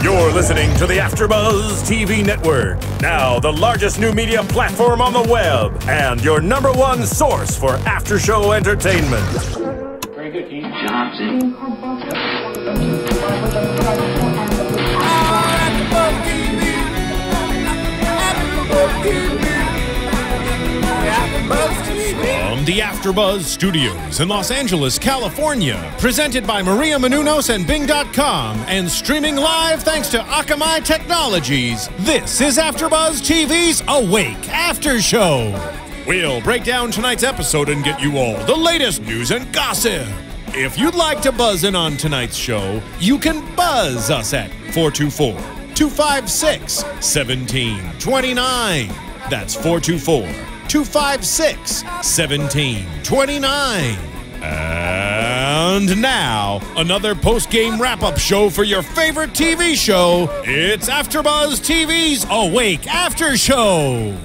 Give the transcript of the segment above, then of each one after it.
You're listening to the AfterBuzz TV network, now the largest new media platform on the web, and your #1 source for after-show entertainment. Very good, Dean Johnson. From the AfterBuzz Studios in Los Angeles, California, presented by Maria Menounos and Bing.com, and streaming live thanks to Akamai Technologies, this is AfterBuzz TV's Awake After Show. We'll break down tonight's episode and get you all the latest news and gossip. If you'd like to buzz in on tonight's show, you can buzz us at 424-256-1729. That's 424-256-1729. And now, another post-game wrap-up show for your favorite TV show. It's AfterBuzz TV's Awake After Show.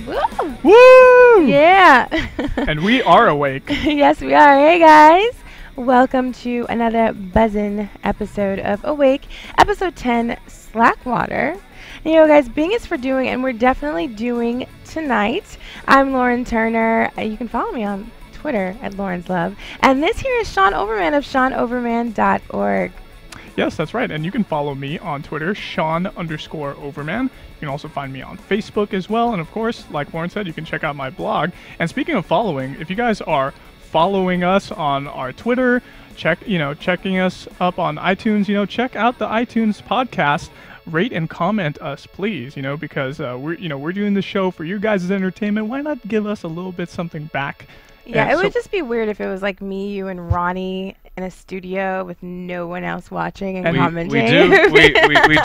Woo! Woo! Yeah. And we are awake. Yes, we are. Hey, guys. Welcome to another buzzin' episode of Awake, episode 10, Slackwater. You know, guys, Bing is for doing, and we're definitely doing tonight. I'm Lauren Turner. You can follow me on Twitter at Lauren's Love. And this here is Sean Overman of SeanOverman.org. Yes, that's right. And you can follow me on Twitter, Sean_Overman. You can also find me on Facebook as well. And of course, like Lauren said, you can check out my blog. And speaking of following, if you guys are following us on our Twitter, checking us up on iTunes, check out the iTunes podcast. Rate and comment us, please, because we're doing the show for you guys' entertainment. Why not give us a little bit something back? Yeah, it would just be weird if it was like me, you, and Ronnie in a studio with no one else watching and commenting. We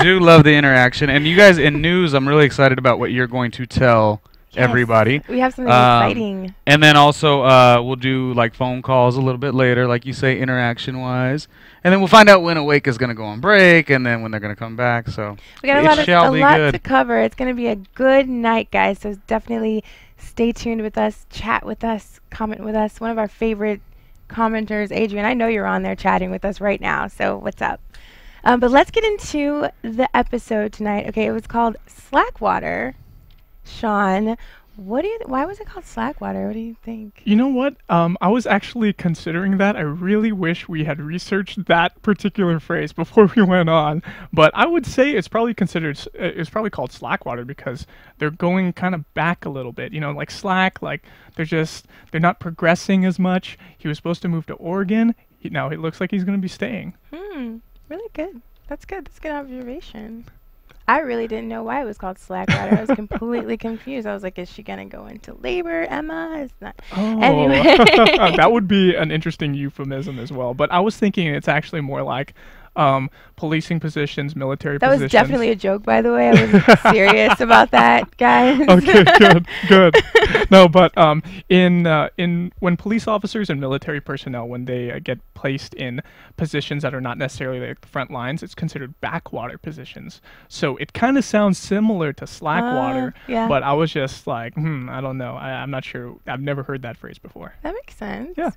do love the interaction. And you guys in news, I'm really excited about what you're going to tell everybody. We have something exciting. And then also we'll do like phone calls a little bit later, like you say, interaction-wise. And then we'll find out when Awake is going to go on break and then when they're going to come back. So we got a lot to cover. It's going to be a good night, guys. So definitely stay tuned with us, chat with us, comment with us. One of our favorite commenters, Adrian, I know you're on there chatting with us right now. So what's up? But let's get into the episode tonight. Okay, it was called Slackwater. Sean, why was it called Slackwater? What do you think? You know what? I was actually considering that. I really wish we had researched that particular phrase before we went on. But I would say it's probably called Slackwater because they're going kind of back a little bit. Like slack, like they're not progressing as much. He was supposed to move to Oregon. Now it looks like he's going to be staying. Really good. That's good. That's a good observation. I really didn't know why it was called Slackwater. I was completely confused. I was like, is she going to go into labor, Emma? It's not. Oh, anyway. That would be an interesting euphemism as well. But I was thinking it's actually more like policing positions, military positions. That was definitely a joke, by the way. I wasn't serious about that, guys. Okay, good. No, but when police officers and military personnel, when they get placed in positions that are not necessarily like the front lines, it's considered backwater positions. So it kind of sounds similar to Slackwater, yeah. But I was just like, I don't know. I'm not sure. I've never heard that phrase before. That makes sense. Yeah.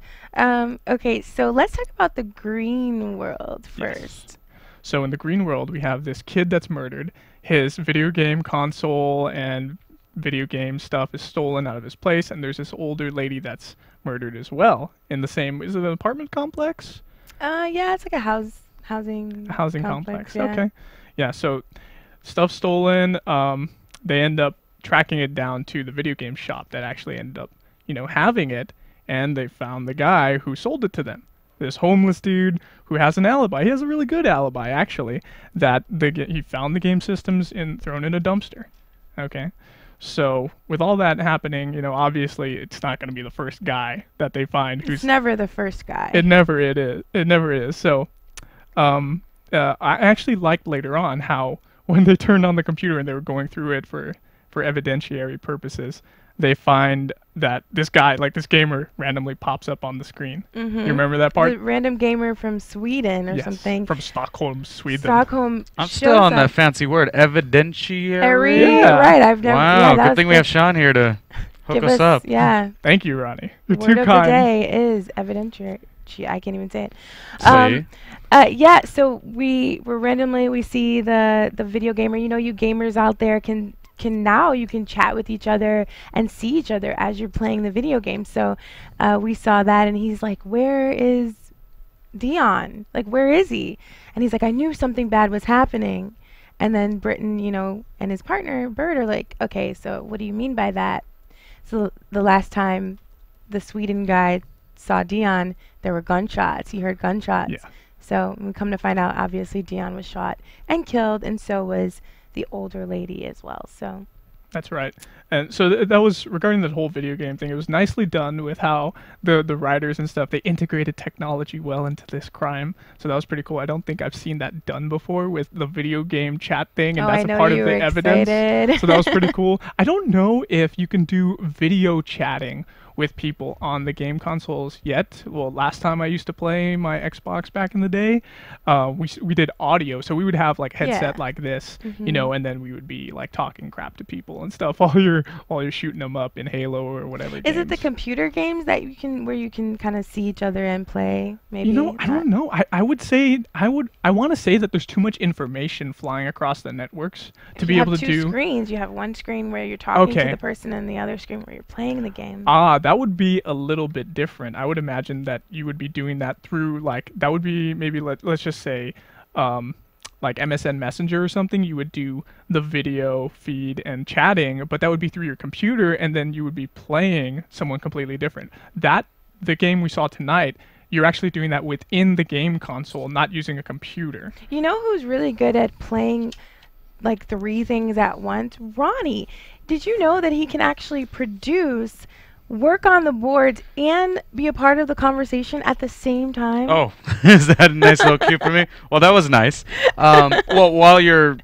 Okay, so let's talk about the green world first. Yes. So in the green world, we have this kid that's murdered. His video game console and video game stuff is stolen out of his place, and there's this older lady that's murdered as well in the same. Is it an apartment complex? Yeah, it's like a housing complex. Yeah. Okay. Yeah. So stuff stolen. They end up tracking it down to the video game shop that actually ended up, having it, and they found the guy who sold it to them. This homeless dude who has an alibi. He has a really good alibi, actually, that he found the game systems thrown in a dumpster. Okay. So with all that happening, obviously it's not going to be the first guy that they find. It's never the first guy. It never is. So I actually liked later on how when they turned on the computer and they were going through it for evidentiary purposes, they find that this guy, like this gamer, randomly pops up on the screen. Mm-hmm. You remember that part? The random gamer from Sweden or something. From Stockholm, Sweden. I'm still on that fancy word, evidentiary. Yeah. Right, I've never. Wow, good thing we have Sean here to hook us up. Yeah. Thank you, Ronnie. You're Word too of kind. the day is evidentiary. I can't even say it. Say. Yeah, so we see the video gamer. You know, you gamers out there can now you can chat with each other and see each other as you're playing the video game. So we saw that, and he's like, "Where is Dion? Like, where is he?" And he's like, "I knew something bad was happening." And then Britton, you know, and his partner Bird are like, "Okay, so what do you mean by that?" So the last time the Sweden guy saw Dion, there were gunshots. He heard gunshots. Yeah. So we come to find out, obviously, Dion was shot and killed, and so was the older lady as well. So That's right. And so that was regarding that whole video game thing. It was nicely done with how the writers and stuff, they integrated technology well into this crime. So that was pretty cool. I don't think I've seen that done before with the video game chat thing, and that's a part of the evidence. So that was pretty cool. I don't know if you can do video chatting with people on the game consoles yet. Well, last time I used to play my Xbox back in the day, we did audio, so we would have like headset like this, you know, and then we would be like talking crap to people and stuff while you're shooting them up in Halo or whatever. Is it the computer games that you can where you can kind of see each other and play? Maybe. You know, I don't know. I would say I want to say that there's too much information flying across the networks to be able to do. You have two screens. You have one screen where you're talking to the person, and the other screen where you're playing the game. That would be a little bit different. I would imagine that you would be doing that through, like, that would be maybe, let's just say, like MSN Messenger or something. You would do the video feed and chatting, but that would be through your computer, and then you would be playing someone completely different. The game we saw tonight, you're actually doing that within the game console, not using a computer. You know who's really good at playing like 3 things at once? Ronnie. Did you know that he can actually produce, work on the boards, and be a part of the conversation at the same time? Oh, is that a nice little cue for me? Well, that was nice. Well, while you're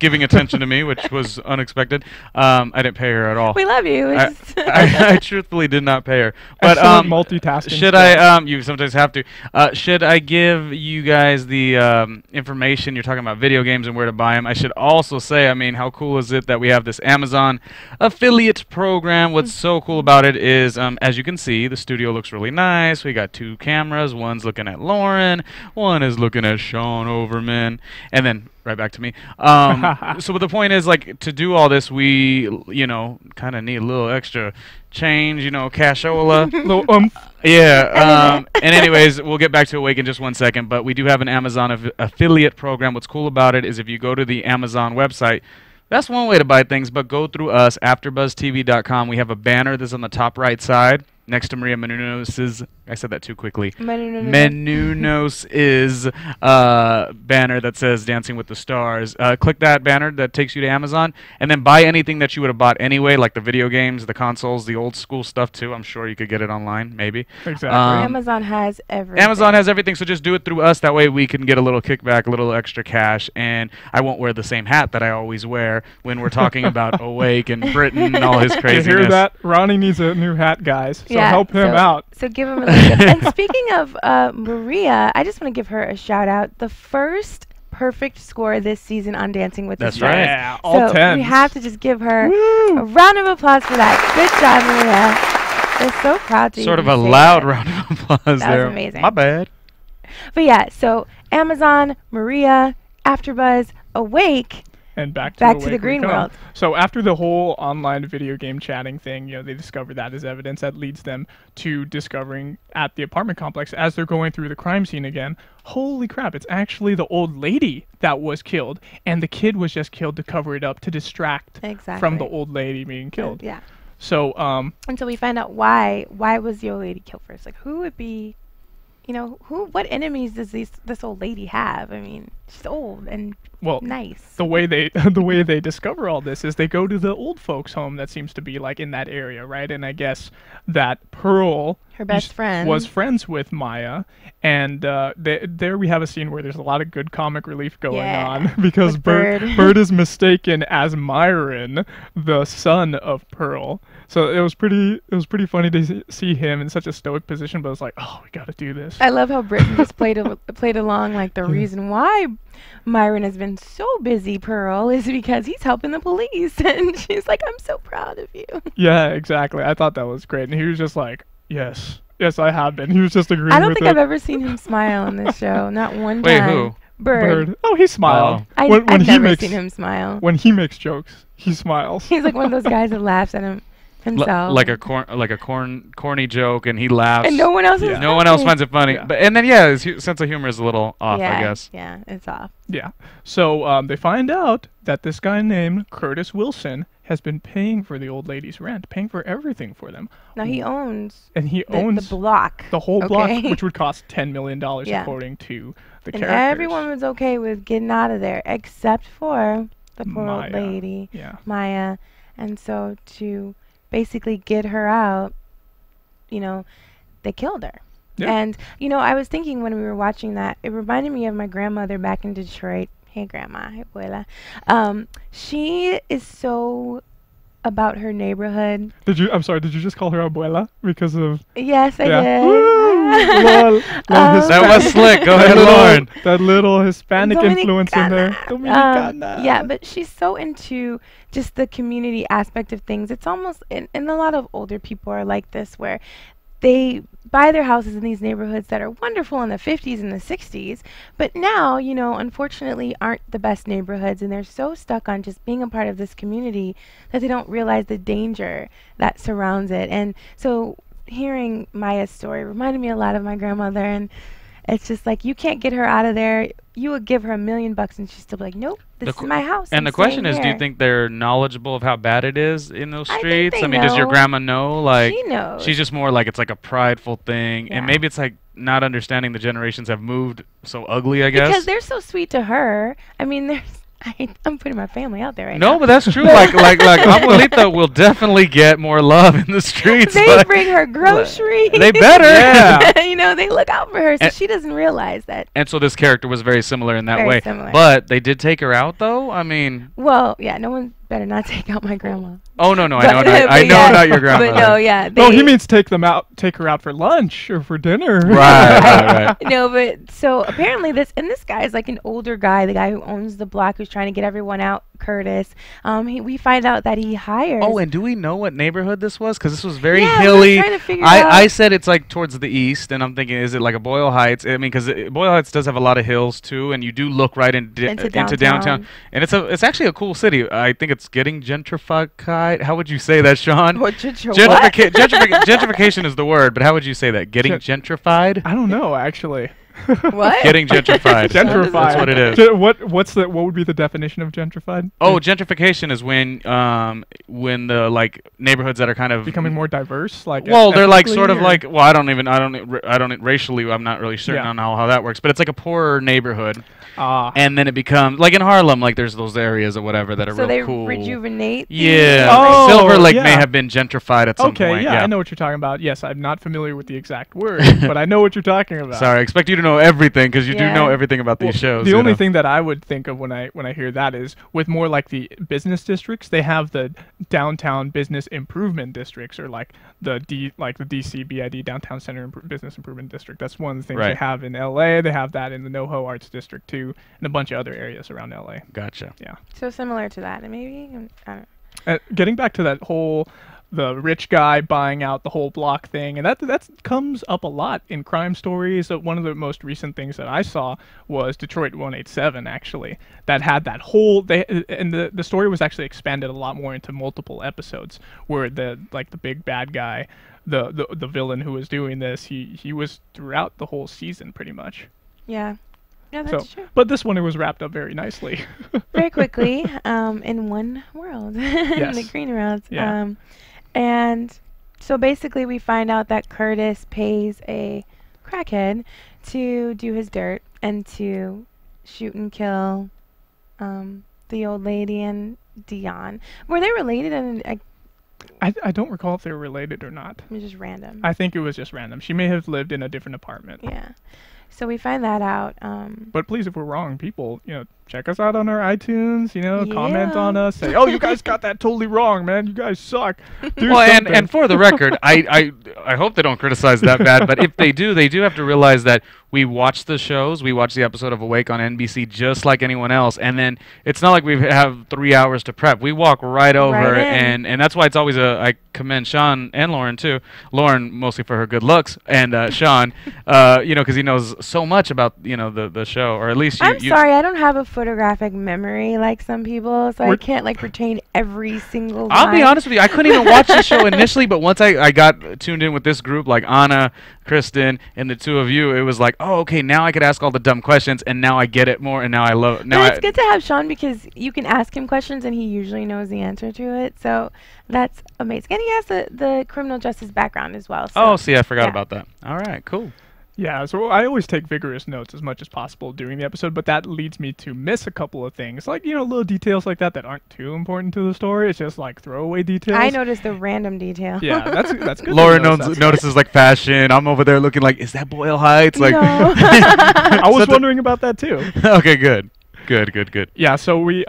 giving attention to me, which was unexpected, I didn't pay her at all. We love you. I truthfully did not pay her. But multitasking. Should I? You sometimes have to. Should I give you guys the information? You're talking about video games and where to buy them. I should also say, I mean, how cool is it that we have this Amazon affiliate program? What's so cool about it is, as you can see, the studio looks really nice. We got 2 cameras. One's looking at Lauren. One is looking at Sean Overman. And then right back to me. So the point is, like, to do all this, we, you know, kind of need a little extra change, you know, cashola. Yeah. And anyways, we'll get back to Awake in just 1 second, but we do have an Amazon affiliate program. What's cool about it is if you go to the Amazon website, that's one way to buy things, but go through us, AfterBuzzTV.com. We have a banner that's on the top right side next to Maria Menounos', I said that too quickly. Menounos' banner that says Dancing with the Stars. Click that banner that takes you to Amazon, and then buy anything that you would have bought anyway, like the video games, the consoles, the old school stuff too. I'm sure you could get it online, maybe. Exactly. Amazon has everything. Amazon has everything, so just do it through us. That way we can get a little kickback, a little extra cash, and I won't wear the same hat that I always wear when we're talking about Awake and Britain and all his craziness. You hear that? Ronnie needs a new hat, guys. So help him out. So give him a little And speaking of Maria, I just want to give her a shout out. The first perfect score this season on Dancing with the Stars. That's right. Yeah, all so 10s. We have to just give her a round of applause for that. Good job, Maria. We're so proud to Sort of a loud round of applause there. That was amazing. My bad. But yeah, so Amazon, Maria, AfterBuzz, Awake. And back to the green world. So after the whole online video game chatting thing, you know, they discovered that as evidence that leads them to discovering at the apartment complex as they're going through the crime scene again, holy crap, it's actually the old lady that was killed, and the kid was just killed to cover it up, to distract from the old lady being killed. Yeah. So until we find out why was the old lady killed first? Like, who would be, you know, what enemies does this old lady have? I mean, she's old and nice. The way they discover all this is they go to the old folks' home that seems to be like in that area, right? And I guess that Pearl, her best friend, was friends with Maya, and there we have a scene where there's a lot of good comic relief going on because Bird is mistaken as Myron, the son of Pearl. So it was pretty funny to see him in such a stoic position, but it was like, oh, we got to do this. I love how Britton just played along, like the reason why Myron has been so busy, Pearl, is because he's helping the police. And she's like, I'm so proud of you. Yeah, exactly. I thought that was great. And he was just like, yes, Yes, I have been. He was just agreeing. I don't with think it. I've ever seen him smile on this show. Not one Wait, time. who? Bird. Oh, he smiled. I've when he never makes seen him smile. when he makes jokes, he smiles. He's like one of those guys that laughs at himself. Like a corny joke, and he laughs. And no one else is No one else laughing. finds it funny. Yeah. But his sense of humor is a little off, I guess. Yeah, it's off. Yeah. So they find out that this guy named Curtis Wilson has been paying for the old lady's rent, paying for everything for them. Now he owns And he the owns block. the whole block, okay? which would cost $10 million Yeah. according to the And characters. everyone was okay with getting out of there except for the poor old Maya. lady, Yeah. Maya. And so to basically get her out, they killed her. Yeah. And, I was thinking when we were watching that, it reminded me of my grandmother back in Detroit. Hey, Grandma. Hey, Abuela. She is so about her neighborhood. I'm sorry, did you just call her abuela because of Yes, I Yeah. did. Woo! Lol. That was slick. Go ahead, Lauren. That little Hispanic influence in there. Dominicana. Dominicana. Yeah, but she's so into just the community aspect of things. It's almost, and a lot of older people are like this, where they buy their houses in these neighborhoods that are wonderful in the 50s and the 60s, but now, unfortunately aren't the best neighborhoods, and they're so stuck on just being a part of this community that they don't realize the danger that surrounds it. And so hearing Maya's story reminded me a lot of my grandmother, and it's just like, you can't get her out of there. You would give her $1 million and she'd still be like, nope, this is my house. And I'm the question staying is, do you here." think they're knowledgeable of how bad it is in those I think streets? they I mean, does your know. grandma know? Like, She knows. she's just more like it's like a prideful thing, Yeah. and maybe it's like not understanding the generations have moved so ugly, I guess. Because they're so sweet to her. I mean, I'm putting my family out there right now. No, but that's true. like Abuelita will definitely get more love in the streets. They like, bring her groceries. They better. Yeah. They look out for her, so And- she doesn't realize that. And so this character was very similar in that Very way. similar. But they did take her out, though. I mean, Well, yeah, no one better not take out my grandma. oh no, I But- know, but I know, yeah, not your grandmother. But no, yeah. No, he means take her out for lunch or for dinner. Right. No, but so apparently this guy is like an older guy, the guy who owns the block, who's trying to get everyone out, Curtis. We find out that he hires. Oh, and do we know what neighborhood this was? Because this was very Yeah, we were hilly. trying to figure it out. I said it's like towards the east, and I'm thinking, is it like a Boyle Heights? I mean, because Boyle Heights does have a lot of hills too, and you do look right into downtown. And it's actually a cool city. I think it's getting gentrified. How would you say that, Sean? Gentrification is the word, but how would you say that? Getting gentrified? I don't know, actually. What? Getting gentrified. Gentrified. That's what it is. What would be the definition of gentrified? Oh, gentrification is when the like neighborhoods that are kind of Becoming more diverse, like well, they're like ethnically, sort of or- like I don't racially, I'm not really certain Yeah. on how that works, but it's like a poorer neighborhood, and then it becomes like in Harlem, like there's those areas or whatever that are So real they cool. rejuvenate. these Yeah, Oh, Silver Lake yeah. may have been gentrified at some okay, point. yeah, I know what you're talking about. Yes, I'm not familiar with the exact word, but I know what you're talking about. Sorry, I expect you to know everything because you do Yeah. know everything about these shows. The you only know? thing that I would think of when I hear that is with more like the business districts, they have the downtown business improvement districts, or like the DCBID, downtown center business improvement district. That's one of the things they Right. have in LA. They have that in the NoHo Arts District too, and a bunch of other areas around LA. Gotcha. Yeah. So similar to that, and maybe I don't know. Getting back to that whole the rich guy buying out the whole block thing, and that comes up a lot in crime stories. One of the most recent things that I saw was Detroit 187, actually, that had that whole the story was actually expanded a lot more into multiple episodes, where the big bad guy, the villain who was doing this, he was throughout the whole season pretty much. Yeah. Yeah, that's So, true. but this one, it was wrapped up very nicely. Very quickly, in one world, in the Yes. green world. Yeah. And so basically we find out that Curtis pays a crackhead to do his dirt and to shoot and kill the old lady and Dion. Were they related? And I don't recall if they were related or not. it was just random. I think it was just random. She may have lived in a different apartment. Yeah. So we find that out. But please, if we're wrong, people, check us out on our iTunes, comment on us, say, oh, you guys got that totally wrong, man. You guys suck. Do something. And for the record, I hope they don't criticize that bad, but if they do have to realize that we watch the shows, we watch the episode of Awake on NBC just like anyone else, and then it's not like we have 3 hours to prep. We walk right over, and that's why it's always I commend Sean and Lauren too. Lauren mostly for her good looks, and Sean, because he knows so much about the show, or at least I'm sorry, I don't have a photographic memory like some people, so I can't retain every single line. I'll be honest with you, I couldn't even watch the show initially, but once I got tuned in with this group, like Anna, Kristen, and the two of you, it was like, oh, okay, now I could ask all the dumb questions, and now I get it more, and now I love it. But it's good to have Sean because you can ask him questions, and he usually knows the answer to it, so that's amazing. And he has the criminal justice background as well. So, see, I forgot about that. All right, cool. Yeah, so I always take vigorous notes as much as possible during the episode, but that leads me to miss a couple of things, like, little details like that aren't too important to the story. It's just like throwaway details. I noticed the random detail. Yeah, that's good. Lauren notices like fashion. I'm over there looking like, is that Boyle Heights? Like, no. I was wondering about that too. Okay, good. Yeah, so we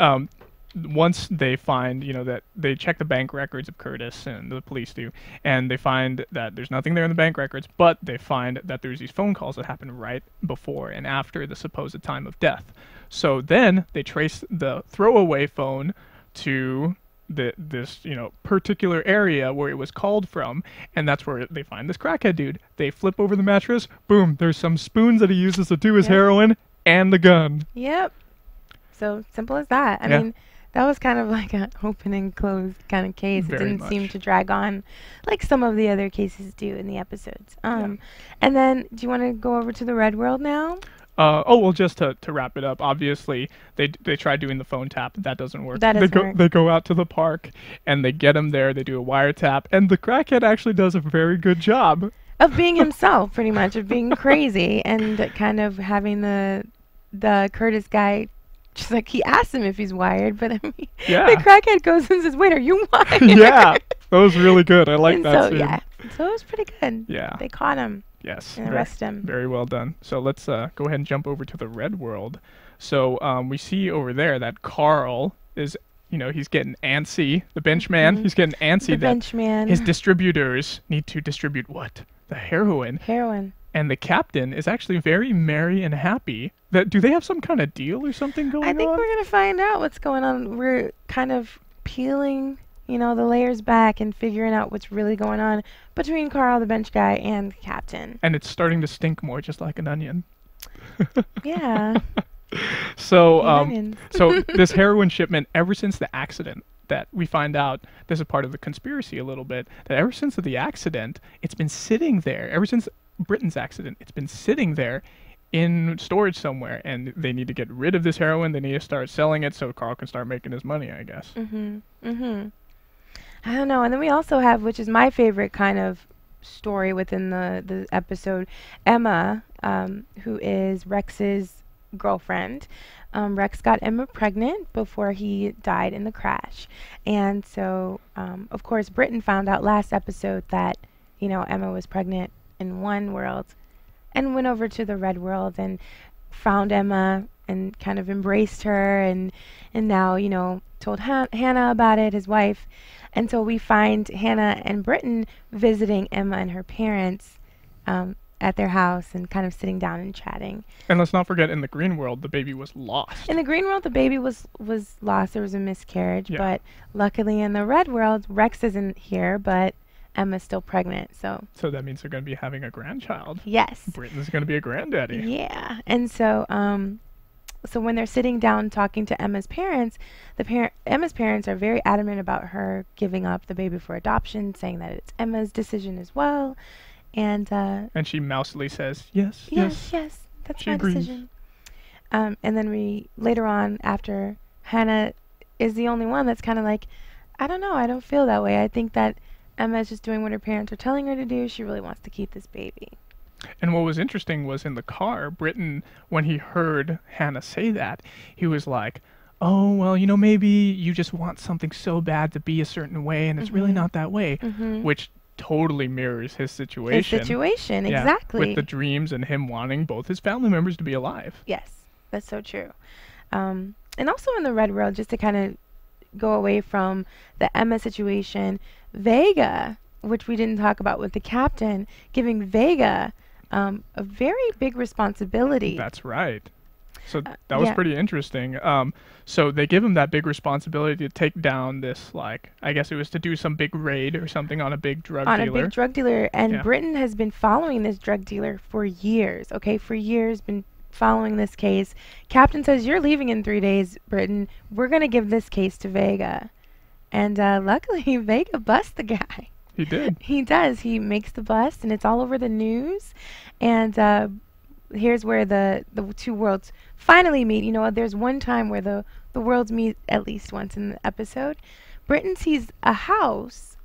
once they find, that they check the bank records of Curtis, and the police do, and they find that there's nothing there in the bank records, but they find that there's these phone calls that happened right before and after the supposed time of death. So then they trace the throwaway phone to this particular area where it was called from, and that's where they find this crackhead dude. They flip over the mattress, boom, there's some spoons that he uses to do his heroin, and the gun. Yep. So simple as that. I mean, that was kind of like an open and closed kind of case. It didn't seem to drag on like some of the other cases do in the episodes. And then, do you want to go over to the Red World now? Just to wrap it up, obviously, they tried doing the phone tap. That doesn't work. They go out to the park, and they get him there. They do a wiretap, and the crackhead actually does a very good job. Of being himself, pretty much, of being crazy, and kind of having the Curtis guy. Just like he asked him if he's wired, but I mean, the crackhead goes and says, "Wait, are you wired?" Yeah, that was really good. I like that. So it was pretty good. Yeah, they caught him. Yes, and arrested him. Very well done. So let's go ahead and jump over to the Red World. So we see over there that Carl is, he's getting antsy. The bench man, he's getting antsy. His distributors need to distribute what? The heroin. And the captain is actually very merry and happy. Do they have some kind of deal or something going on? I think we're going to find out what's going on. We're kind of peeling, the layers back and figuring out what's really going on between Carl, the bench guy, and the captain. And it's starting to stink more, just like an onion. Yeah. So this heroin shipment, ever since the accident, that we find out, this is part of the conspiracy a little bit, that ever since the accident, it's been sitting there. Ever since Britain's accident, it's been sitting there in storage somewhere, and they need to get rid of this heroin. They need to start selling it so Carl can start making his money, I guess. I don't know. And then we also have, which is my favorite kind of story within the episode, Emma, who is Rex's girlfriend. Rex got Emma pregnant before he died in the crash. And so, of course, Britain found out last episode that, Emma was pregnant in one world and went over to the Red World and found Emma and kind of embraced her and now, told Hannah about it, his wife. And so we find Hannah and Britain visiting Emma and her parents at their house and kind of sitting down and chatting. And let's not forget, in the Green World, the baby was lost. In the Green World, the baby was lost. There was a miscarriage. Yeah. But luckily in the Red World, Rex isn't here, but Emma's still pregnant. So that means they're going to be having a grandchild. Yes. Britain's going to be a granddaddy. Yeah. And so so when they're sitting down talking to Emma's parents, Emma's parents are very adamant about her giving up the baby for adoption, saying that it's Emma's decision as well. And she mousily says, yes, that's my decision. And then later on, after Hannah is the only one that's kind of like, I don't know, I don't feel that way. I think that Emma is just doing what her parents are telling her to do. She really wants to keep this baby. And what was interesting was in the car, Britton, when he heard Hannah say that, he was like, oh, well, maybe you just want something so bad to be a certain way, and it's really not that way, which totally mirrors his situation. Exactly. With the dreams and him wanting both his family members to be alive. Yes, that's so true. And also in the red world, just to kind of go away from the Emma situation, Vega, which we didn't talk about with the captain, giving Vega a very big responsibility. That's right. So that was pretty interesting. So they give him that big responsibility to take down this, like, I guess it was to do some big raid or something on a big drug dealer. On a big drug dealer. And Britain has been following this drug dealer for years, okay? For years, been following this case. Captain says, you're leaving in 3 days, Britain. We're going to give this case to Vega. And luckily, Vega busts the guy. He did. He does. He makes the bust, and it's all over the news. And here's where the two worlds finally meet. You know, there's one time where the worlds meet at least once in the episode. Britain sees a house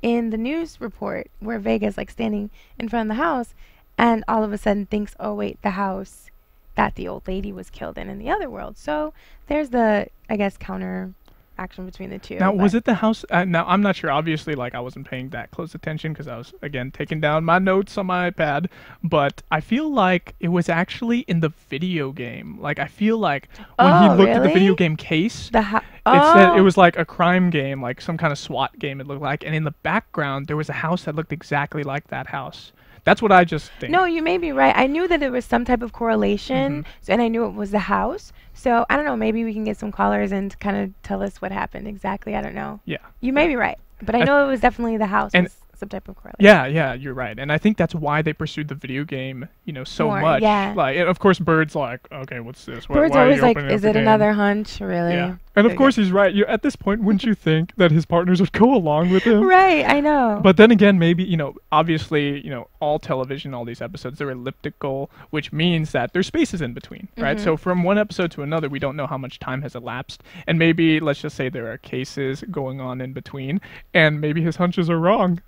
in the news report where Vega's like standing in front of the house, and all of a sudden thinks, oh wait, the house that the old lady was killed in the other world. So there's the, I guess, counter action between the two. Now, was it the house? Now, I'm not sure. Obviously, like, I wasn't paying that close attention because I was, again, taking down my notes on my iPad. But I feel like it was actually in the video game. Like, I feel like when he looked at the video game case, it said it was like a crime game, like some kind of SWAT game it looked like. And in the background, there was a house that looked exactly like that house. That's what I just think. No, you may be right. I knew that there was some type of correlation, and I knew it was the house. So, I don't know, maybe we can get some callers and kind of tell us what happened exactly. I don't know. Yeah. You may be right, but I know it was definitely the house. And some type of correlation. Yeah, you're right. And I think that's why they pursued the video game, you know, so much. Yeah. Like, and of course, Bird's like, okay, what's this? Bird's always like, is it another hunch? Really? Yeah. And of course, he's right. At this point, wouldn't you think that his partners would go along with him? Right, I know. But then again, maybe, you know, obviously, you know, all television, all these episodes, they're elliptical, which means that there's spaces in between, right? So from one episode to another, we don't know how much time has elapsed. And maybe, let's just say there are cases going on in between, and maybe his hunches are wrong,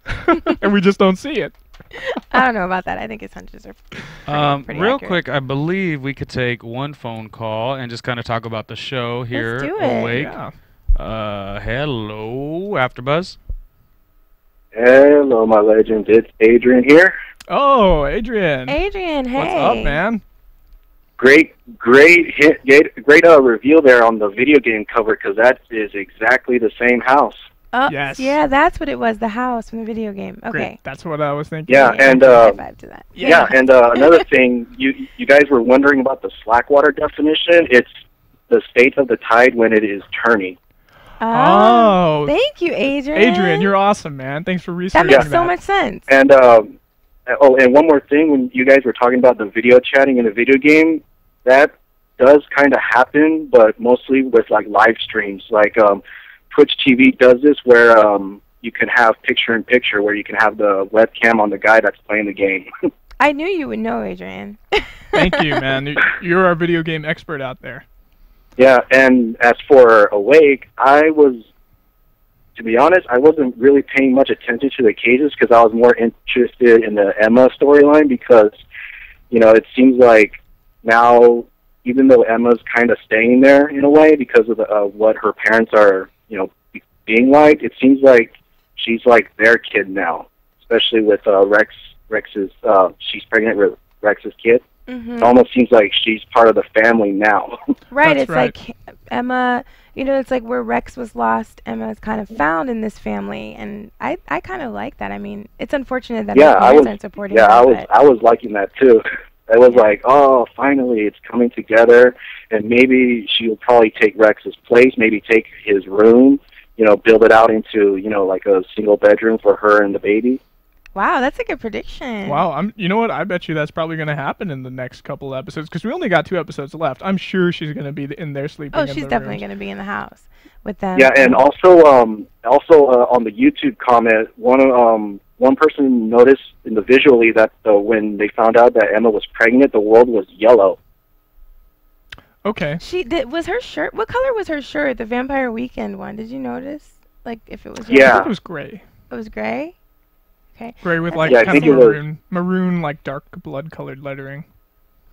and we just don't see it. I don't know about that. I think his hunches are pretty real accurate. quick, I believe we could take one phone call and just kind of talk about the show here. Let's do it. Awake. Yeah. Hello, AfterBuzz. Hello, my legends. It's Adrian here. Oh, Adrian. Adrian, hey. What's up, man? Great reveal there on the video game cover, because that is exactly the same house. Oh, Yes. Yeah, that's what it was, the house from the video game. Okay. Great. That's what I was thinking. Yeah, and high five to that. yeah, and another thing, you guys were wondering about the slackwater definition. It's the state of the tide when it is turning. Oh. Thank you, Adrian. Adrian, you're awesome, man. Thanks for researching That makes so much sense. And and one more thing, when you guys were talking about the video chatting in a video game, that does kind of happen, but mostly with like live streams. Like Twitch TV does this, where you can have picture-in-picture, where you can have the webcam on the guy that's playing the game. I knew you would know, Adrian. Thank you, man. You're our video game expert out there. Yeah, and as for Awake, to be honest, I wasn't really paying much attention to the cases because I was more interested in the Emma storyline, because, you know, it seems like now, even though Emma's kind of staying there in a way because of what her parents are, you know, being like, it seems like she's like their kid now, especially with Rex's, she's pregnant with Rex's kid. It almost seems like she's part of the family now. Right, That's it's right. like Emma, you know, it's like where Rex was lost, Emma's kind of found in this family, and I kind of like that. I mean, it's unfortunate that her parents aren't supporting her. I was liking that too. I was like, oh, finally it's coming together, and maybe she'll probably take Rex's place, maybe take his room, you know, build it out into, you know, like a single bedroom for her and the baby. Wow, that's a good prediction. Wow, you know what? I bet you that's probably going to happen in the next couple episodes, because we only got 2 episodes left. I'm sure she's going to be in there sleeping. Oh, she's definitely going to be in the house with them. Yeah, and also on the YouTube comment, one person noticed in the visually that when they found out that Emma was pregnant, the world was yellow. Okay. Was her shirt? What color was her shirt? The Vampire Weekend one. Did you notice? Like if it was? I Yeah. think it was gray. It was gray. Okay. Gray with like Yeah, I kind of think it was. maroon, like dark blood-colored lettering.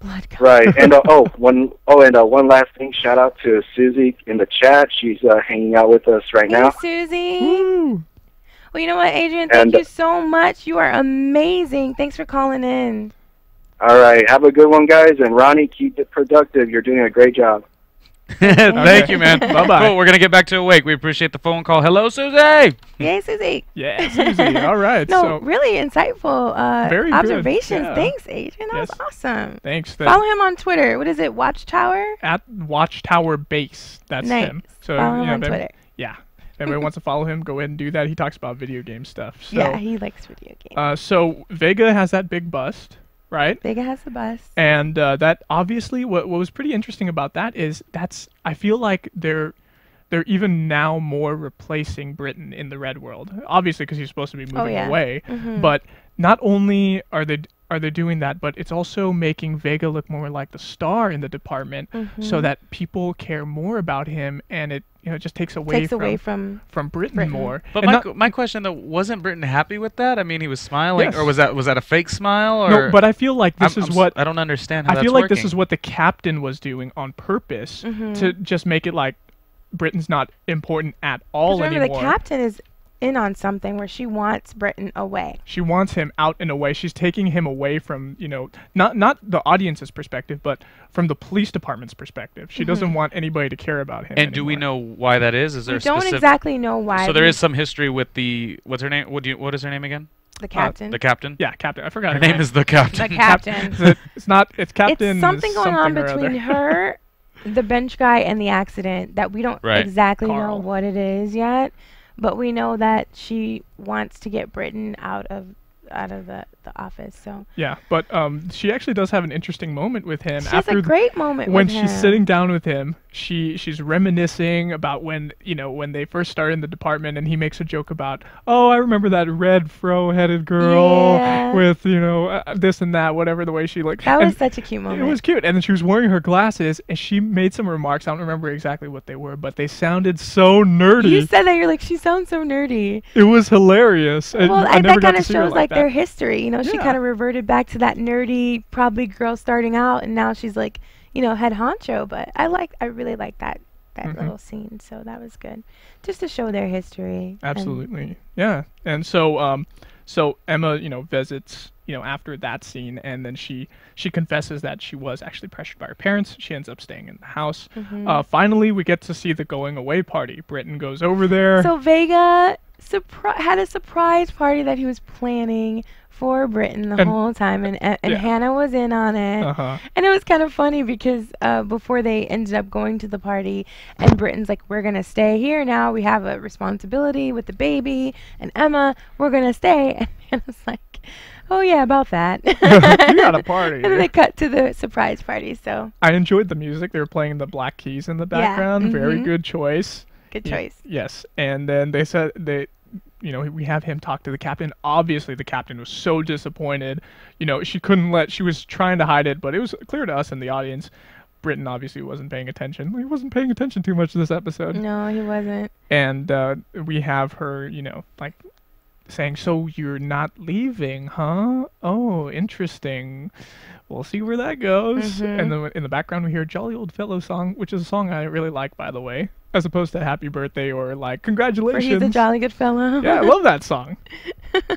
Blood color. Right, and one last thing. Shout out to Susie in the chat. She's hanging out with us right Hey, now. Susie. Woo! Well, you know what, Adrian? Thank you so much. You are amazing. Thanks for calling in. All right, have a good one, guys. And Ronnie, keep it productive. You're doing a great job. Thank you, man. Bye-bye. Cool, we're going to get back to Awake. We appreciate the phone call. Hello, Susie. Yay, Susie. Yeah, Susie. All right. No, So really insightful Very good, observations. yeah. Thanks, Adrian. That was awesome. thanks. Follow him on Twitter. What is it? Watchtower? At Watchtower Base. That's Nice. him. So Follow him on if Twitter. Yeah. If anybody wants to follow him, go ahead and do that. He talks about video game stuff. So, Yeah, he likes video games. So Vega has that big bust, right? Vega has the bus. And that obviously, what was pretty interesting about that is I feel like they're even now more replacing Britain in the Red World. Obviously, because he's supposed to be moving away. But not only are they doing that, but it's also making Vega look more like the star in the department, so that people care more about him, and it just takes away from Britain more. But my question though, wasn't Britain happy with that? I mean, he was smiling, or was that a fake smile? Or no, but I feel like this is what I don't understand. How I that's feel like working. this is what the captain was doing on purpose to just make it like Britain's not important at all anymore. Remember, the captain is in on something where she wants Britain away. She wants him out and away. She's taking him away from, not the audience's perspective, but from the police department's perspective. She doesn't want anybody to care about him And anymore. do we know why that is? Is there We don't specific... exactly know why. So there is some history with the what's her name? What is her name again? The captain. The captain. Yeah, captain. I forgot Her name is the captain. The captain. It's not. It's captain. It's something going on something or between other. her, the bench guy, and the accident that we don't exactly know Carl. what it is yet. But we know that she wants to get Britain out of the office. So Yeah, but she actually does have an interesting moment with him. she has a great moment when with she's him. sitting down with him. She's reminiscing about when they first started in the department, and he makes a joke about, oh, I remember that red fro-headed girl with this and that, whatever the way she looked. That was such a cute moment. It was cute, and then she was wearing her glasses, and she made some remarks. I don't remember exactly what they were, but they sounded so nerdy. You said that, you're like, she sounds so nerdy. It was hilarious. Well, I never that got kind to of see her shows like their that. history. She kind of reverted back to that nerdy, probably girl starting out, and now she's like, head honcho. But I really like that little scene. So that was good, just to show their history. Absolutely, yeah. And so Emma, visits, after that scene, and then she confesses that she was actually pressured by her parents. She ends up staying in the house. Finally, we get to see the going away party. Britain goes over there. So Vega had a surprise party that he was planning for Britain the whole time, and Hannah was in on it. And it was kind of funny because before they ended up going to the party, and Britain's like, we're gonna stay here now, we have a responsibility with the baby, and Emma, we're gonna stay. And Hannah's like, oh yeah, about that. You got a party. And then they cut to the surprise party. So I enjoyed the music. They were playing the Black Keys in the background. Very good choice. Good choice. Yes. And then they said we have him talk to the captain. Obviously, the captain was so disappointed. She was trying to hide it, but it was clear to us in the audience. Britain obviously wasn't paying attention. He wasn't paying attention too much to this episode. No, he wasn't. And we have her, saying, so you're not leaving, huh? Oh, interesting. We'll see where that goes. And then in the background, we hear Jolly Old Fellow song, which is a song I really like, by the way, as opposed to Happy Birthday or Congratulations. He's a jolly good fellow. Yeah, I love that song.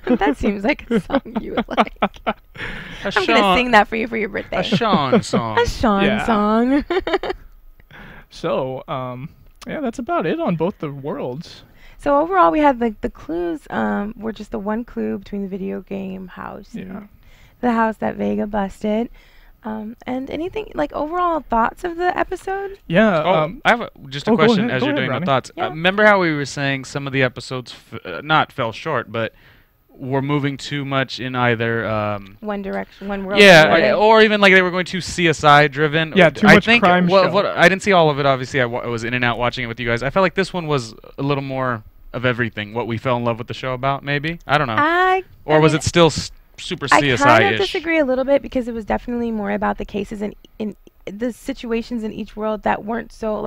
That seems like a song you would like. I'm going to sing that for you for your birthday. A Sean song. A Sean song. So, that's about it on both the worlds. So overall, we had the clues were just the one clue between the video game house and the house that Vega busted. And anything, overall thoughts of the episode? Yeah. I have just a question as go you're ahead, doing Ronnie. the thoughts. Yeah. Remember how we were saying some of the episodes not fell short, but were moving too much in either One direction, one world. or even like they were going too CSI driven. Yeah, too much crime show. What I didn't see all of it. Obviously, I was in and out watching it with you guys. I felt like this one was a little more of everything. What we fell in love with the show about, maybe. I don't know. Or was it still super CSI-ish? I kind of disagree a little bit because it was definitely more about the cases in the situations in each world that weren't so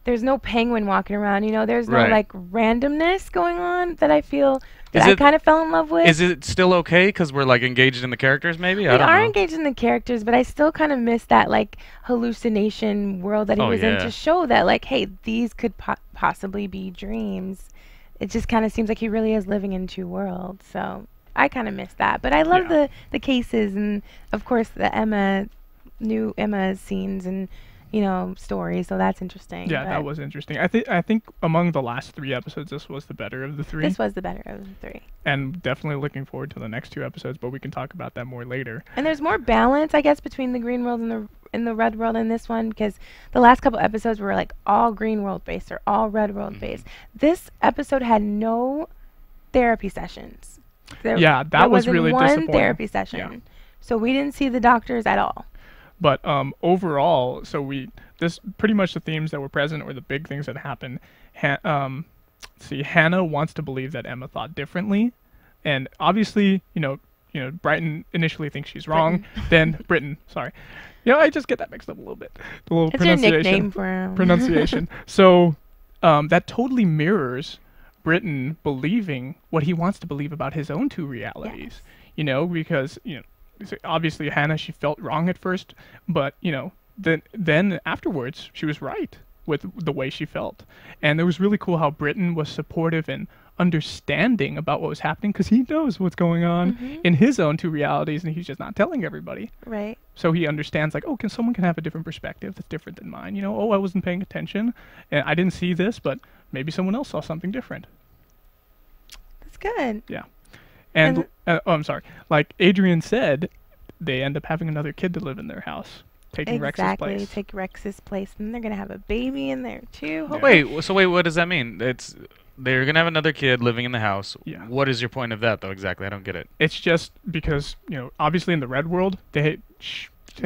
there's no penguin walking around, there's no randomness going on that I feel that I kind of fell in love with. Is it still okay because we're engaged in the characters maybe? I don't know. We are engaged in the characters, but I still kind of miss that hallucination world that he was in, to show that hey, these could possibly be dreams. It just kind of seems like he really is living in two worlds. So I kind of miss that, but I love the cases, and of course the new Emma scenes, and story. So that's interesting. Yeah, that was interesting. I think among the last 3 episodes, this was the better of the 3. This was the better of the 3. And definitely looking forward to the next 2 episodes, but we can talk about that more later. And there's more balance, I guess, between the green world and the red world in this one, because the last couple episodes were like all green world based or all red world based. This episode had no therapy sessions. That was really disappointing. One therapy session. So we didn't see the doctors at all. But overall, this pretty much the themes that were present or the big things that happened. Hannah wants to believe that Emma thought differently, and obviously, Brighton initially thinks she's wrong. Then Britton, sorry, I just get that mixed up a little bit. The little it's your nickname for him. Pronunciation. So that totally mirrors Britton believing what he wants to believe about his own 2 realities. Yes. Because obviously Hannah, she felt wrong at first, but then afterwards she was right with the way she felt. And it was really cool how Britton was supportive and understanding about what was happening, because he knows what's going on in his own 2 realities, and he's just not telling everybody. Right. So he understands, like, someone can have a different perspective that's different than mine. I wasn't paying attention and I didn't see this, but maybe someone else saw something different. That's good. Yeah. And I'm sorry. Like Adrian said, they end up having another kid to live in their house, taking Rex's place. Exactly, take Rex's place, and they're gonna have a baby in there too. Yeah. Wait, what does that mean? They're gonna have another kid living in the house. Yeah. What is your point of that, though? Exactly, I don't get it. It's just because obviously in the red world they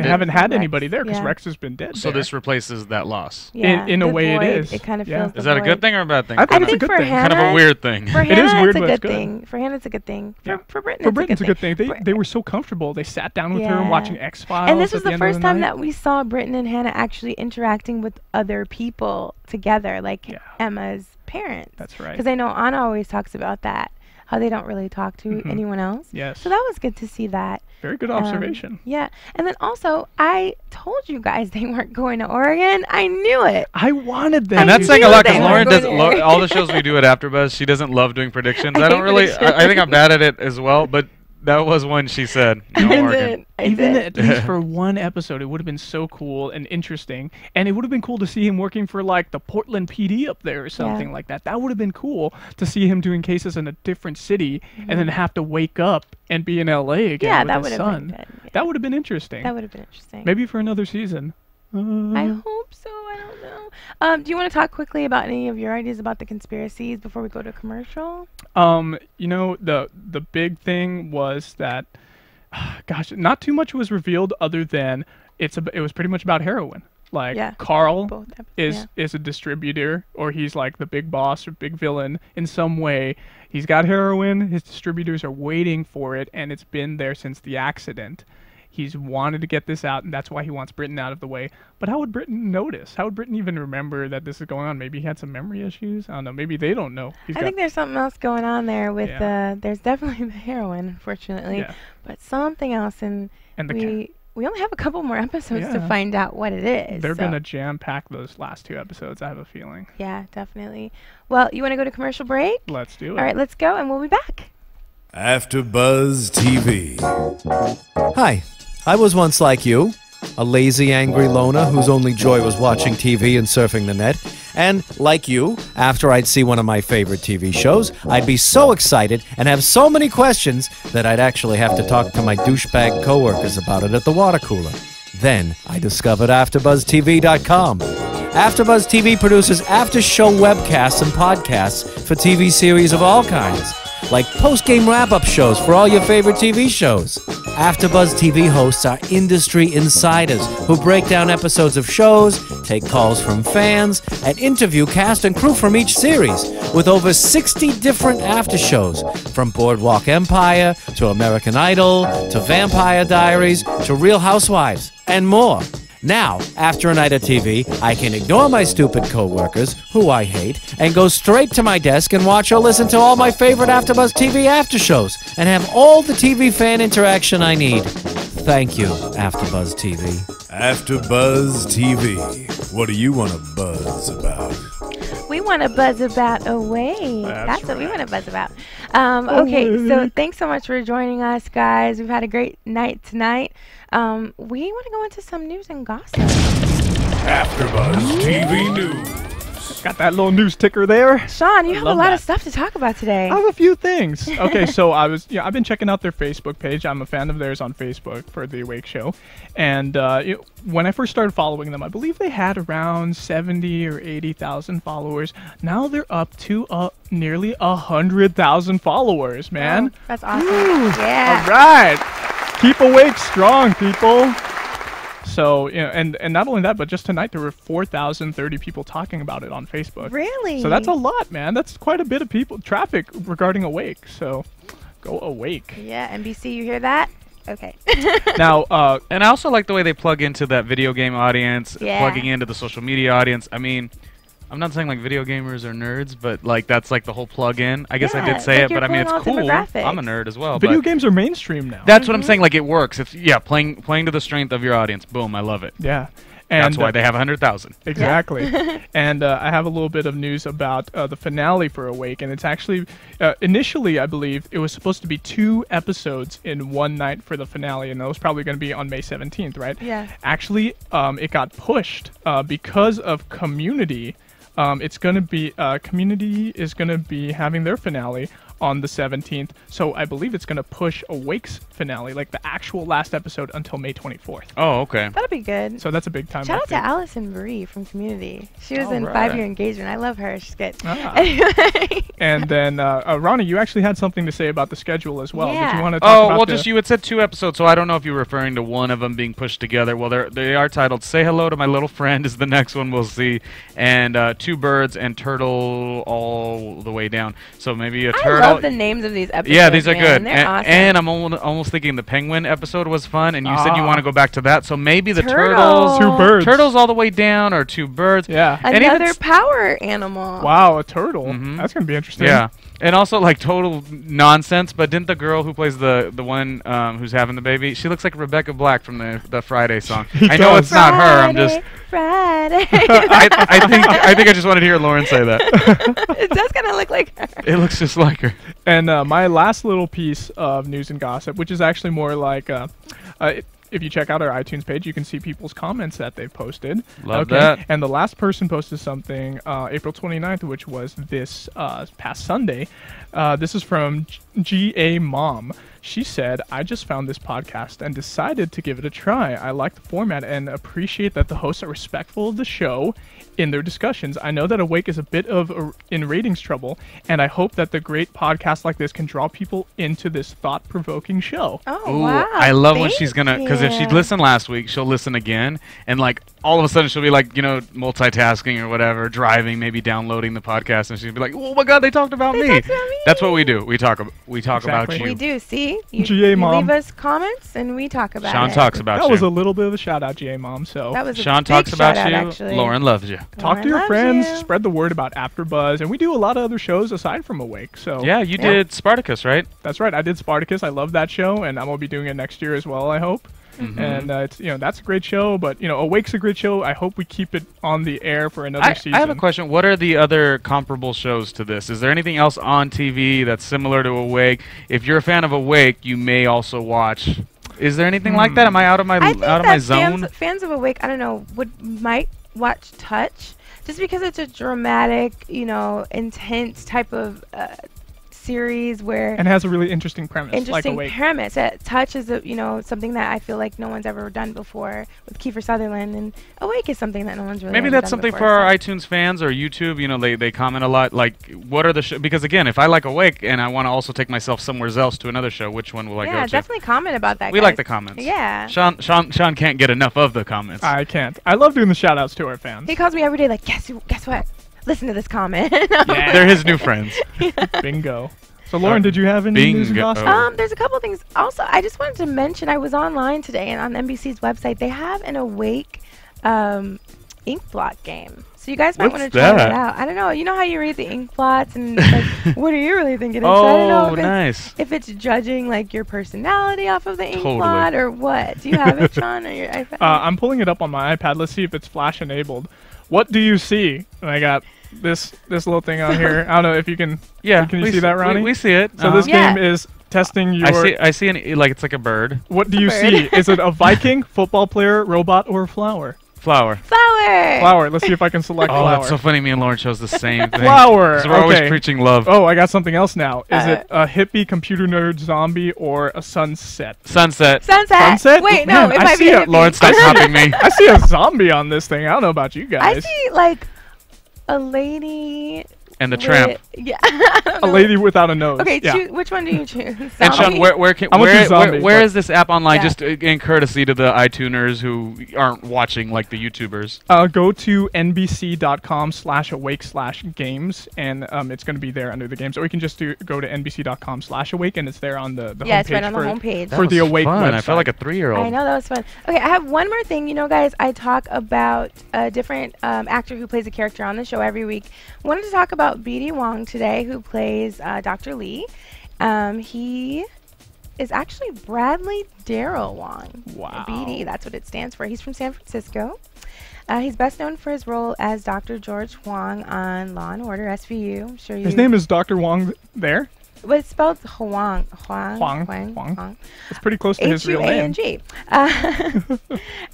haven't had anybody there because Rex has been dead. So this replaces that loss. Yeah, in a way, void, it is. It kind of feels. Is that a good thing or a bad thing? I think it's a good thing. Hannah, kind of a weird thing. For Hannah, it is weird, it's a but good it's good. thing. For Hannah, it's a good thing. For Britton, for Britton, it's a good thing. They were so comfortable. They sat down with her and watching X-Files. And this was the first time that we saw Britton and Hannah actually interacting with other people together, like Emma's parents. That's right. Because I know Anna always talks about that, how they don't really talk to anyone else. Yes. So that was good to see that. Very good observation. Yeah. And then also, I told you guys they weren't going to Oregon. I knew it. I wanted them. And that's saying a lot, because Lauren does all the shows we do at AfterBuzz. She doesn't love doing predictions. I don't really. I think I'm bad at it as well, but that was one she said. I Even did. at least for one episode, it would have been so cool and interesting, and it would have been cool to see him working for like the Portland PD up there or something like that. That would have been cool to see him doing cases in a different city and then have to wake up and be in LA again with his son. Been good. Yeah. That would have been interesting. That would have been interesting. Maybe for another season. I hope so. I don't know. Do you want to talk quickly about any of your ideas about the conspiracies before we go to commercial? The big thing was that, gosh, not too much was revealed other than it was pretty much about heroin. Like Carl is a distributor, or he's like the big boss or big villain in some way. He's got heroin. His distributors are waiting for it, and it's been there since the accident. He's wanted to get this out, and that's why he wants Britton out of the way. But how would Britton notice? How would Britton even remember that this is going on? Maybe he had some memory issues? I don't know. Maybe they don't know. I think there's something else going on there with there's definitely the heroin, unfortunately, but something else. And we only have a couple more episodes to find out what it is. They're going to jam-pack those last 2 episodes, I have a feeling. Yeah, definitely. Well, you want to go to commercial break? Let's do it. All right, let's go, and we'll be back. AfterBuzz TV. Hi, I was once like you, a lazy, angry loner whose only joy was watching TV and surfing the net. And, like you, after I'd see one of my favorite TV shows, I'd be so excited and have so many questions that I'd actually have to talk to my douchebag coworkers about it at the water cooler. Then I discovered AfterBuzzTV.com. AfterBuzz TV produces after-show webcasts and podcasts for TV series of all kinds, like post-game wrap-up shows for all your favorite TV shows. AfterBuzz TV hosts are industry insiders who break down episodes of shows, take calls from fans, and interview cast and crew from each series, with over 60 different after shows, from Boardwalk Empire to American Idol to Vampire Diaries to Real Housewives, and more. Now, after a night of TV, I can ignore my stupid coworkers, who I hate, and go straight to my desk and watch or listen to all my favorite AfterBuzz TV after shows, and have all the TV fan interaction I need. Thank you, AfterBuzz TV. AfterBuzz TV. What do you want to buzz about? We want to buzz about away. That's what we want to buzz about. Okay, so thanks so much for joining us, guys. We've had a great night tonight. We want to go into some news and gossip. AfterBuzz TV News. Got that little news ticker there. Sean, you have a lot that. of stuff to talk about today. I have a few things. Okay, so I've been checking out their Facebook page. I'm a fan of theirs on Facebook for the Awake Show, and when I first started following them, I believe they had around 70 or 80,000 followers. Now they're up to nearly 100,000 followers, man. Oh, that's awesome. Yeah. All right, keep Awake strong, people. So, and not only that, but just tonight there were 4,030 people talking about it on Facebook. Really? So that's a lot, man. That's quite a bit of traffic regarding Awake. So, go Awake. Yeah, NBC, you hear that? Okay. Now, and I also like the way they plug into that video game audience, plugging into the social media audience. I mean, I'm not saying like video gamers are nerds, but like that's like the whole plug-in. I guess I did say it, but I mean it's cool. I'm a nerd as well. Video games are mainstream now. That's what I'm saying. Like it works. It's playing to the strength of your audience. Boom, I love it. Yeah. And that's why they have 100,000. Exactly. And I have a little bit of news about the finale for Awake, and it's actually initially I believe it was supposed to be 2 episodes in one night for the finale, and that was probably going to be on May 17th, right? Yeah. Actually, it got pushed because of Community. It's going to be Community is going to be having their finale on the 17th, so I believe it's going to push Awake's finale, like the actual last episode, until May 24th. Oh, okay. That'll be good. So that's a big time. Shout out to Allison Marie from Community. She was in right. 5-Year Engagement. I love her. She's good. Anyway. And then, Ronnie, you actually had something to say about the schedule as well. Yeah. Did you want to talk about just you had said 2 episodes, so I don't know if you were referring to one of them being pushed together. Well, they are titled "Say Hello to My Little Friend" is the next one we'll see, and 2 Birds and Turtle all the way down. So maybe a turtle. I love the names of these episodes. Yeah, these are good. They're awesome. And I'm almost thinking the Penguin episode was fun, and you said you want to go back to that. So maybe the Turtle. 2 birds. Turtles all the way down, or 2 birds. Yeah. Another power animal. Wow, a turtle. That's going to be interesting. Yeah. And also, like, total nonsense, but didn't the girl who plays the one who's having the baby, she looks like Rebecca Black from the Friday song. I know it's not her, I'm just... Friday. I think I just wanted to hear Lauren say that. It does kind of look like her. It looks just like her. And my last little piece of news and gossip, which is actually more like... if you check out our iTunes page, you can see people's comments that they've posted. Love that. And the last person posted something April 29th, which was this past Sunday. This is from G.A. Mom. She said, "I just found this podcast and decided to give it a try. I like the format and appreciate that the hosts are respectful of the show in their discussions. I know that Awake is a bit in ratings trouble, and I hope that the great podcast like this can draw people into this thought-provoking show." Oh, Ooh, wow. I love when she's gonna, because if she'd listened last week, she'll listen again, and like all of a sudden she'll be like, multitasking or whatever, driving, maybe downloading the podcast, and she'll be like, "Oh my God, they talked about me." That's what we do. We talk about you. We do. See, you GA Mom. leave us comments and we talk about Sean it. talks about That you. was a little bit of a shout out, GA Mom. So That was a Sean big talks about shout-out, you. actually. Lauren loves you. talk to Lauren your loves friends, you. spread the word about AfterBuzz, and we do a lot of other shows aside from Awake. So Yeah, you did Spartacus, right? that's right. I did Spartacus. I love that show, and I'm gonna be doing it next year as well, I hope. Mm-hmm. And it's that's a great show, but Awake's a great show. I hope we keep it on the air for another season. I have a question. What are the other comparable shows to this? Is there anything else on TV that's similar to Awake? If you're a fan of Awake, you may also watch. Is there anything like that? Am I out of my I think my zone? Fans of Awake, I don't know, might watch Touch just because it's a dramatic, intense type of series where and has a really interesting premise. Like Awake. Touch is something that I feel like no one's ever done before with Kiefer Sutherland, and Awake is something that no one's really Maybe ever that's done something before, for our so. iTunes fans or YouTube. They comment a lot. Like, what are the because again, if I like Awake and I want to also take myself somewhere else to another show, which one will I go to? Yeah, definitely comment about that. We guys. like the comments. Yeah. Sean can't get enough of the comments. I can't. I love doing the shout outs to our fans. He calls me every day like, guess what? Listen to this comment. Yeah, they're his new friends. Bingo. So Lauren, did you have any news and gossip? There's a couple things. Also, I just wanted to mention I was online today and on NBC's website they have an Awake ink blot game. So you guys might want to try that out. I don't know. You know how you read the ink blots and like, what are you really thinking? So I don't know if it's judging like your personality off of the ink blot or what. Do you have it, Sean, on your iPad? I'm pulling it up on my iPad. Let's see if it's flash enabled. What do you see? And I got this little thing on here. I don't know if you can. Yeah, can you see that, Ronnie? We see it. So this game is testing your. I see it's like a bird. What do you see? Is it a Viking, football player, robot, or a flower? Flower. Flower. Flower. Let's see if I can select Oh, flower. that's so funny. Me and Lauren chose the same thing. Flower. So we're always preaching love. Oh, I got something else now. Is it a hippie computer nerd zombie or a sunset? Sunset. Sunset? Wait, Man, no, it I might see be a a hippie. Lauren, stop copying me. I see a zombie on this thing. I don't know about you I guys. see like a lady. And the tramp. Yeah. A lady without a nose. Okay, yeah. which one do you choose? And Sean, Zombie? where is this app online? Yeah. Just in courtesy to the iTuners who aren't watching like the YouTubers. Go to nbc.com/awake/games, and it's going to be there under the games. Or you can just go to nbc.com/awake, and it's there on the Yeah, homepage. it's right on the homepage. For the Awake fun. website. I felt like a 3-year-old. I know, that was fun. Okay, I have one more thing. You know, guys, I talk about a different actor who plays a character on the show every week. I wanted to talk about BD Wong today, who plays Dr. Lee. He is actually Bradley Darrell Wong. Wow. BD, that's what it stands for. He's from San Francisco. He's best known for his role as Dr. George Huang on Law & Order SVU. I'm sure you. His name is Dr. Wong there? But it's spelled Huang. Huang. Huang. It's pretty close to his real name. H-U-A-N-G.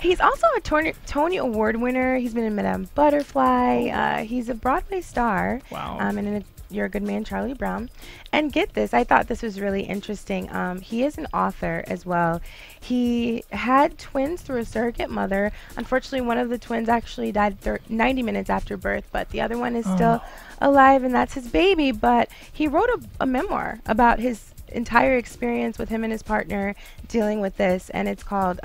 He's also a Tony Award winner. He's been in Madame Butterfly. He's a Broadway star. Wow. And in You're a Good Man, Charlie Brown. And get this, I thought this was really interesting. He is an author as well. He had twins through a surrogate mother. Unfortunately, one of the twins actually died 90 minutes after birth, but the other one is still alive, and that's his baby. But he wrote a memoir about his entire experience with him and his partner dealing with this, and it's called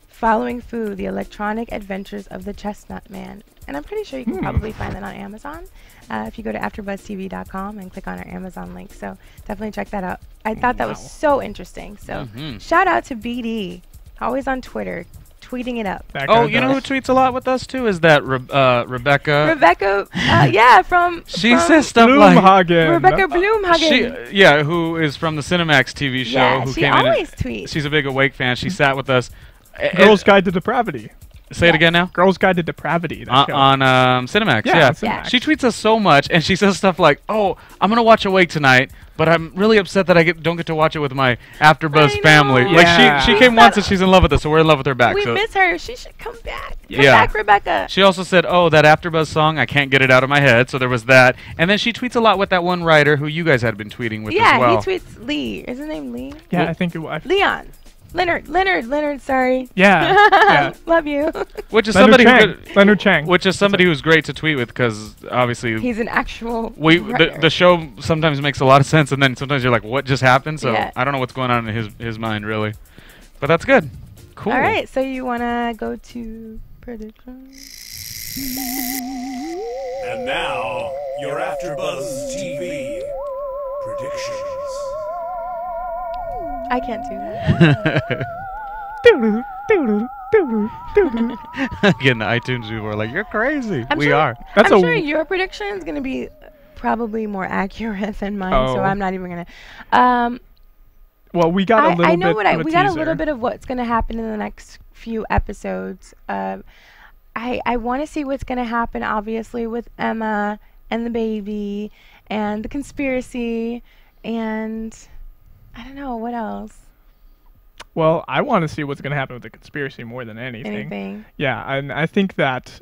Following Fu, The Electronic Adventures of the Chestnut Man. And I'm pretty sure you can probably find that on Amazon if you go to AfterBuzzTV.com and click on our Amazon link. So definitely check that out. I thought that was so interesting. So shout out to BD, always on Twitter, tweeting it up. Oh, you know who tweets a lot with us too? Is that Rebecca? Rebecca, yeah, from says stuff like Rebecca Bloomhagen. Who is from the Cinemax TV show. Yeah, who she came always in tweets. She's a big Awake fan. She sat with us. Girl's Guide to Depravity. Say it again now. Girl's Guide to Depravity. On Cinemax. Yeah. Cinemax. She tweets us so much, and she says stuff like, "Oh, I'm gonna watch Awake tonight, but I'm really upset that I don't get to watch it with my AfterBuzz family." Yeah. Like she came once and she's in love with us, so we're in love with her back. We so miss her. She should come back. Come Yeah. back, Rebecca. She also said, "Oh, that AfterBuzz song, I can't get it out of my head." So there was that, and then she tweets a lot with that one writer who you guys had been tweeting with as well. Yeah, he tweets Lee. Is his name Lee? Yeah, I think it was. Leon. Leonard, sorry. Yeah. Love you. Which is Leonard somebody Chang. Leonard Chang. Which is somebody who's great to tweet with because obviously He's an actual the show sometimes makes a lot of sense and then sometimes you're like, what just happened? So Yeah. I don't know what's going on in his mind really, but that's good. Cool. All right, so you wanna go to predictions? And now, your AfterBuzz TV predictions. I can't do that. Again, the iTunes people are like, you're crazy. I'm are. That's I'm sure your prediction is gonna be probably more accurate than mine, so I'm not even gonna. Well, we got a little bit. I know what of a we got a teaser. little bit of what's gonna happen in the next few episodes. I want to see what's gonna happen, obviously, with Emma and the baby and the conspiracy, and I don't know what else. Well, I want to see what's going to happen with the conspiracy more than anything. Yeah, and I think that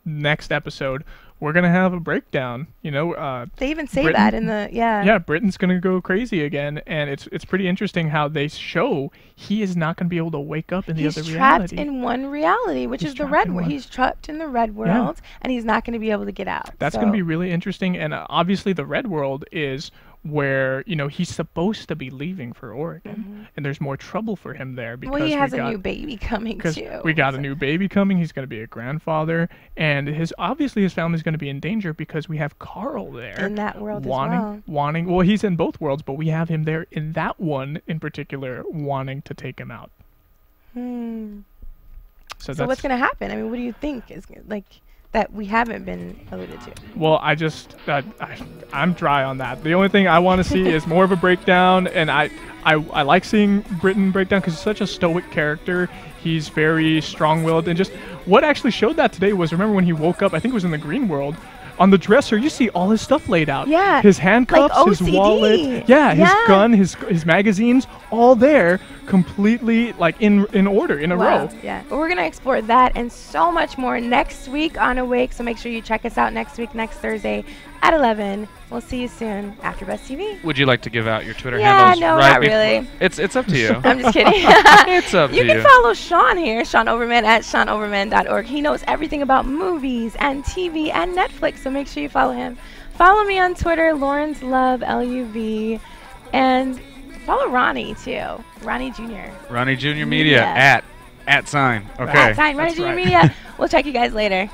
next episode we're going to have a breakdown. You know, they even say Britain, that in the Yeah, Britain's going to go crazy again, and it's pretty interesting how they show he is not going to be able to wake up in the other reality. He's trapped in one reality, which is the red world. He's trapped in the red world, and he's not going to be able to get out. That's going to be really interesting, and obviously the red world is where, you know, he's supposed to be leaving for Oregon, and there's more trouble for him there because he has a new baby coming too. We got a new baby coming. He's going to be a grandfather, and obviously his family's going to be in danger because we have Carl there in that world wanting. Well, he's in both worlds, but we have him there in that one in particular, wanting to take him out. So what's going to happen? I mean, what do you think is like that we haven't been alluded to? Well, I'm dry on that. The only thing I want to see is more of a breakdown, and I like seeing Britain break down because he's such a stoic character. He's very strong-willed, and just what actually showed that today was, remember when he woke up, I think it was in the green world, on the dresser, you see all his stuff laid out. Yeah. His handcuffs, like his OCD. wallet. Yeah, his gun, his magazines, all there, completely like in order, in a row. Yeah. But we're going to explore that and so much more next week on Awake. So make sure you check us out next week, next Thursday at 11. We'll see you soon, AfterBuzz TV. Would you like to give out your Twitter Yeah, handles? no, right not really. It's up to you. I'm just kidding. It's up to you. You can follow Sean here, Sean Overman at SeanOverman.org. He knows everything about movies and TV and Netflix, so make sure you follow him. Follow me on Twitter, Lawrence Love, LUV, and follow Ronnie too, Ronnie Jr. Ronnie Jr. Media at sign. Okay. At sign, Ronnie Jr. Media. We'll check you guys later.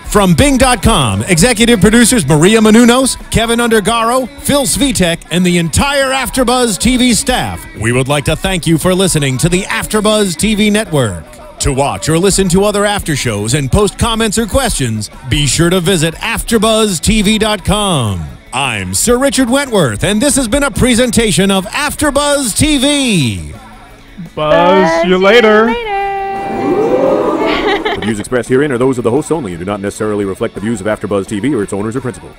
From Bing.com, executive producers Maria Menounos, Kevin Undergaro, Phil Svitek, and the entire AfterBuzz TV staff, we would like to thank you for listening to the AfterBuzz TV network. To watch or listen to other after shows and post comments or questions, be sure to visit AfterBuzzTV.com. I'm Sir Richard Wentworth, and this has been a presentation of AfterBuzz TV. Buzz you later. The views expressed herein are those of the hosts only and do not necessarily reflect the views of AfterBuzz TV or its owners or principals.